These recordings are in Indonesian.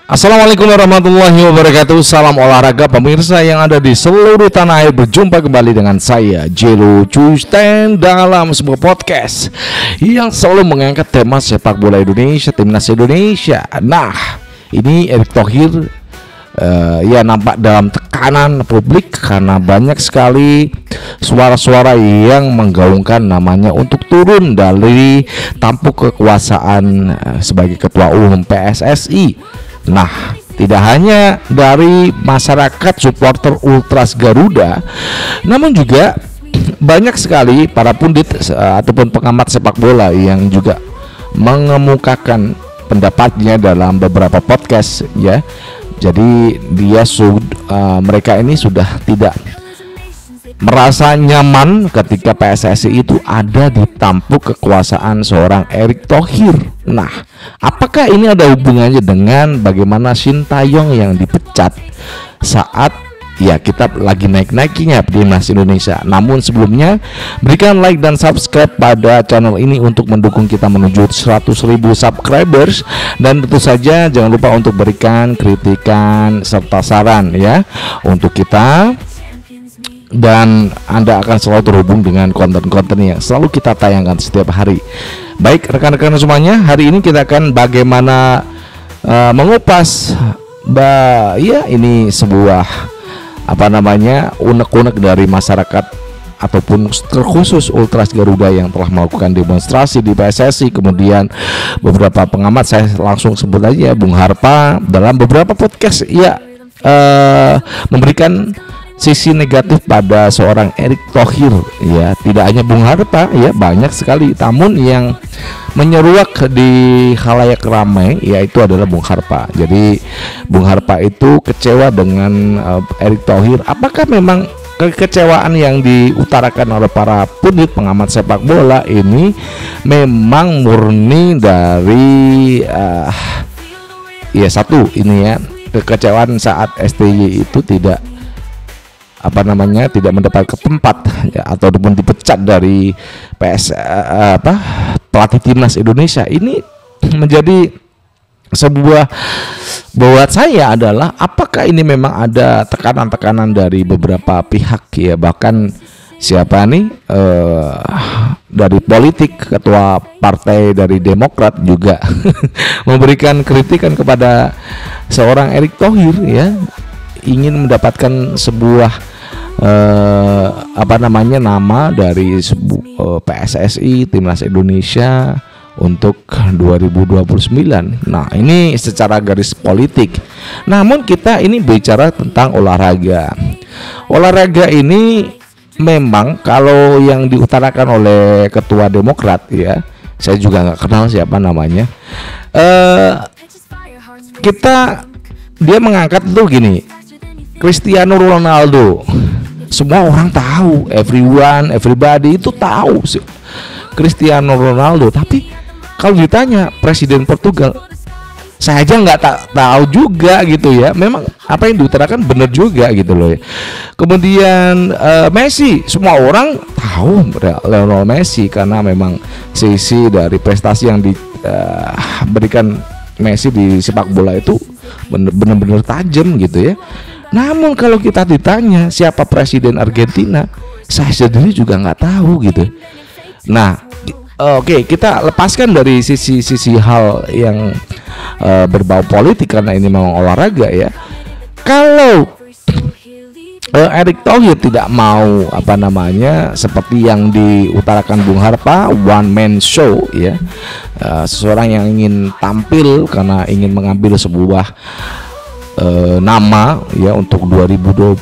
Assalamualaikum warahmatullahi wabarakatuh. Salam olahraga pemirsa yang ada di seluruh tanah air. Berjumpa kembali dengan saya Jelo Custen dalam sebuah podcast yang selalu mengangkat tema sepak bola Indonesia, timnas Indonesia. Nah, ini Erick Thohir ya nampak dalam tekanan publik karena banyak sekali suara-suara yang menggaungkan namanya untuk turun dari tampuk kekuasaan sebagai ketua umum PSSI. Nah, tidak hanya dari masyarakat supporter Ultras Garuda, namun juga banyak sekali para pundit ataupun pengamat sepak bola yang juga mengemukakan pendapatnya dalam beberapa podcast ya. Jadi mereka ini sudah tidak merasa nyaman ketika PSSI itu ada di tampuk kekuasaan seorang Erick Thohir. Nah, apakah ini ada hubungannya dengan bagaimana Sintayong yang dipecat saat ya kita lagi naik-naiknya timnas Indonesia? Namun sebelumnya berikan like dan subscribe pada channel ini untuk mendukung kita menuju 100.000 subscribers, dan tentu saja jangan lupa untuk berikan kritikan serta saran ya untuk kita, dan Anda akan selalu terhubung dengan konten-konten yang selalu kita tayangkan setiap hari. Baik rekan-rekan semuanya, hari ini kita akan bagaimana mengupas ya ini sebuah unek-unek dari masyarakat ataupun terkhusus Ultras Garuda yang telah melakukan demonstrasi di PSSI. Kemudian beberapa pengamat, saya langsung sebut aja Bung Harpa, dalam beberapa podcast ya memberikan sisi negatif pada seorang Erick Thohir ya. Tidak hanya Bung Harpa ya, banyak sekali tamun yang menyeruak di khalayak ramai, yaitu adalah Bung Harpa. Jadi Bung Harpa itu kecewa dengan Erick Thohir. Apakah memang kekecewaan yang diutarakan oleh para pundit pengamat sepak bola ini memang murni dari satu ini ya, kekecewaan saat STY itu tidak mendapat tempat ya, ataupun dipecat dari pelatih timnas Indonesia. Ini menjadi sebuah, buat saya adalah apakah ini memang ada tekanan-tekanan dari beberapa pihak ya, bahkan siapa nih dari politik, ketua partai dari Demokrat juga memberikan kritikan kepada seorang Erick Thohir ya, ingin mendapatkan sebuah nama dari PSSI timnas Indonesia untuk 2029. Nah, ini secara garis politik. Namun kita ini bicara tentang olahraga. Olahraga ini memang kalau yang diutarakan oleh ketua Demokrat ya, saya juga nggak kenal siapa namanya. Dia mengangkat tuh gini, Cristiano Ronaldo. Semua orang tahu, everybody itu tahu sih Cristiano Ronaldo. Tapi kalau ditanya Presiden Portugal, saya aja nggak tahu juga gitu ya. Memang apa yang diutarakan benar juga gitu loh ya. Kemudian Messi, semua orang tahu Lionel Messi karena memang sisi dari prestasi yang diberikan Messi di sepak bola itu benar-benar tajam gitu ya. Namun kalau kita ditanya siapa presiden Argentina, saya sendiri juga nggak tahu gitu. Nah, oke, kita lepaskan dari sisi hal yang berbau politik karena ini memang olahraga ya. Kalau Erick Thohir tidak mau seperti yang diutarakan Bung Harpa, one man show ya, seseorang yang ingin tampil karena ingin mengambil sebuah nama ya untuk 2029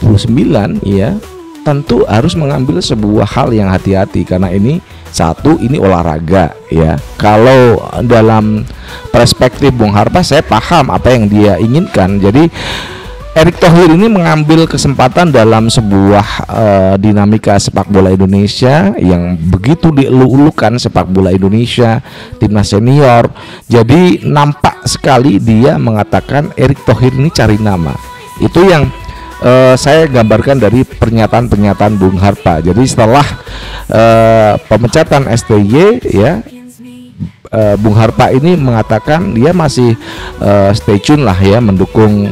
ya, tentu harus mengambil sebuah hal yang hati-hati karena ini olahraga ya. Kalau dalam perspektif Bung Harpa, saya paham apa yang dia inginkan. Jadi Erick Thohir ini mengambil kesempatan dalam sebuah dinamika sepak bola Indonesia yang begitu dielu-elukan sepak bola Indonesia, timnas senior. Jadi nampak sekali dia mengatakan Erick Thohir ini cari nama. Itu yang saya gambarkan dari pernyataan Bung Harpa. Jadi setelah pemecatan STY ya, Bung Harpa ini mengatakan dia masih stay tune lah ya mendukung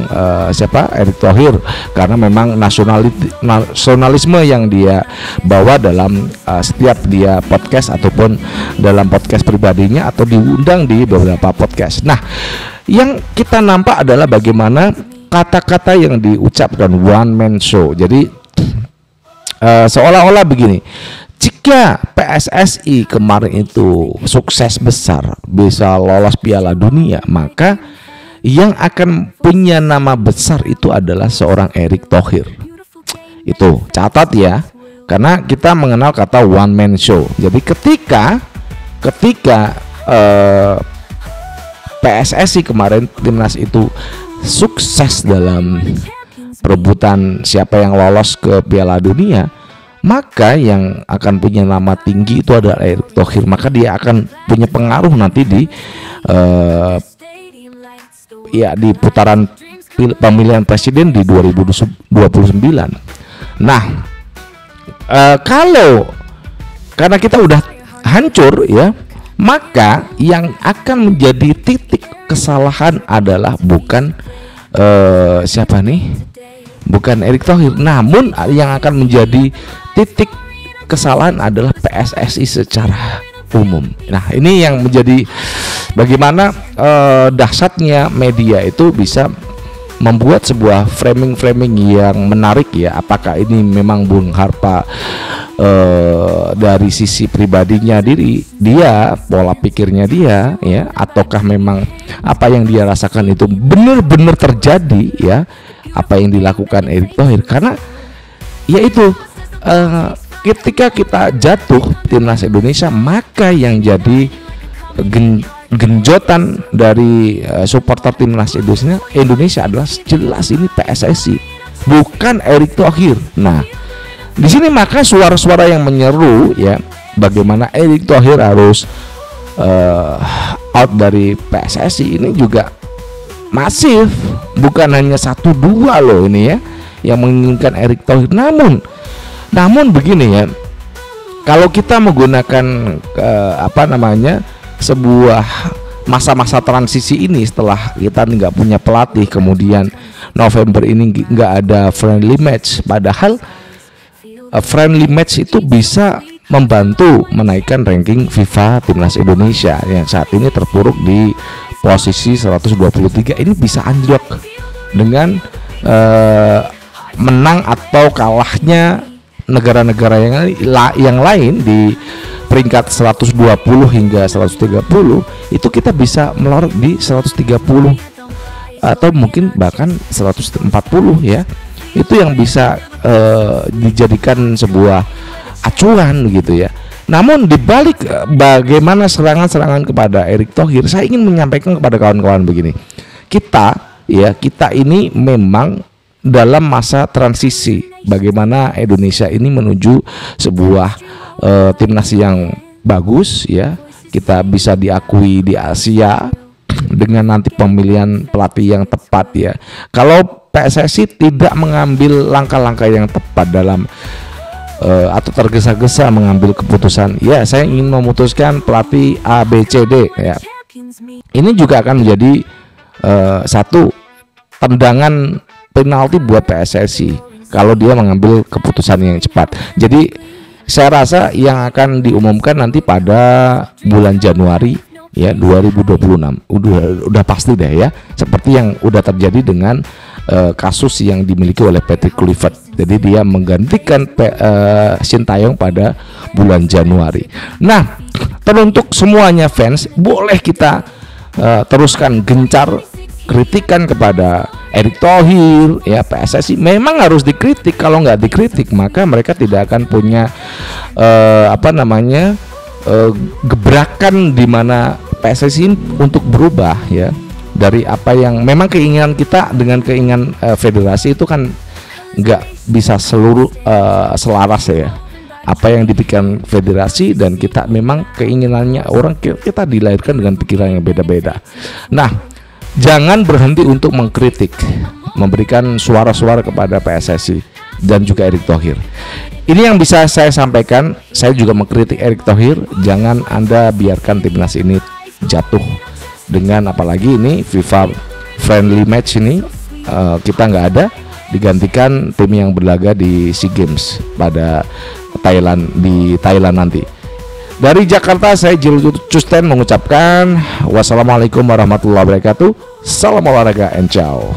Erick Thohir, karena memang nasionalisme yang dia bawa dalam setiap dia podcast ataupun dalam podcast pribadinya atau diundang di beberapa podcast. Nah, yang kita nampak adalah bagaimana kata-kata yang diucapkan one man show. Jadi seolah-olah begini, jika PSSI kemarin itu sukses besar bisa lolos Piala Dunia, maka yang akan punya nama besar itu adalah seorang Erick Thohir. Itu catat ya, karena kita mengenal kata one man show. Jadi ketika PSSI kemarin timnas itu sukses dalam perebutan siapa yang lolos ke Piala Dunia, maka yang akan punya nama tinggi itu adalah Erick Thohir. Maka dia akan punya pengaruh nanti di putaran pemilihan presiden di 2029. Nah, karena kita udah hancur ya, maka yang akan menjadi titik kesalahan adalah bukan bukan Erick Thohir, namun yang akan menjadi titik kesalahan adalah PSSI secara umum. Nah, ini yang menjadi bagaimana dahsyatnya media itu bisa membuat sebuah framing yang menarik ya. Apakah ini memang Bung Harpa dari sisi pribadinya dia pola pikirnya dia ya, ataukah memang apa yang dia rasakan itu benar-benar terjadi ya, apa yang dilakukan Erick Thohir. Karena yaitu ketika kita jatuh timnas Indonesia, maka yang jadi genjotan dari supporter timnas Indonesia adalah jelas ini PSSI, bukan Erick Thohir. Nah, di sini maka suara-suara yang menyeru ya, bagaimana Erick Thohir harus out dari PSSI ini juga masif, bukan hanya 1-2 loh ini ya yang menginginkan Erick Thohir. Namun begini ya, kalau kita menggunakan sebuah masa-masa transisi ini, setelah kita nggak punya pelatih, kemudian November ini nggak ada friendly match, padahal friendly match itu bisa membantu menaikkan ranking FIFA timnas Indonesia yang saat ini terpuruk di posisi 123. Ini bisa anjlok dengan menang atau kalahnya negara-negara yang lain di peringkat 120 hingga 130. Itu kita bisa melorot di 130 atau mungkin bahkan 140 ya. Itu yang bisa dijadikan sebuah acuan gitu ya. Namun dibalik bagaimana serangan-serangan kepada Erick Thohir, saya ingin menyampaikan kepada kawan-kawan begini. Kita ini memang dalam masa transisi, bagaimana Indonesia ini menuju sebuah timnas yang bagus ya. Kita bisa diakui di Asia dengan nanti pemilihan pelatih yang tepat ya. Kalau PSSI tidak mengambil langkah-langkah yang tepat dalam atau tergesa-gesa mengambil keputusan, ya saya ingin memutuskan pelatih A, B, C, D ya. Ini juga akan menjadi satu tendangan penalti buat PSSI kalau dia mengambil keputusan yang cepat. Jadi saya rasa yang akan diumumkan nanti pada bulan Januari ya 2026 udah pasti deh ya, seperti yang udah terjadi dengan kasus yang dimiliki oleh Patrick Kluivert. Jadi dia menggantikan Sintayong pada bulan Januari. Nah, teruntuk semuanya fans, boleh kita teruskan gencar kritikan kepada Erick Thohir ya. PSSI memang harus dikritik, kalau nggak dikritik maka mereka tidak akan punya gebrakan di mana PSSI untuk berubah ya, dari apa yang memang keinginan kita dengan keinginan federasi itu kan nggak bisa selaras ya. Apa yang dipikirkan federasi dan kita memang keinginannya orang, kita dilahirkan dengan pikiran yang beda-beda. Nah, jangan berhenti untuk mengkritik, memberikan suara-suara kepada PSSI. dan juga Erick Thohir. Ini yang bisa saya sampaikan. Saya juga mengkritik Erick Thohir, jangan Anda biarkan timnas ini jatuh dengan, apalagi ini FIFA friendly match ini kita nggak ada, digantikan tim yang berlaga di SEA Games pada di Thailand nanti. Dari Jakarta, saya Jelo Custen mengucapkan wassalamualaikum warahmatullahi wabarakatuh. Salam olahraga and ciao.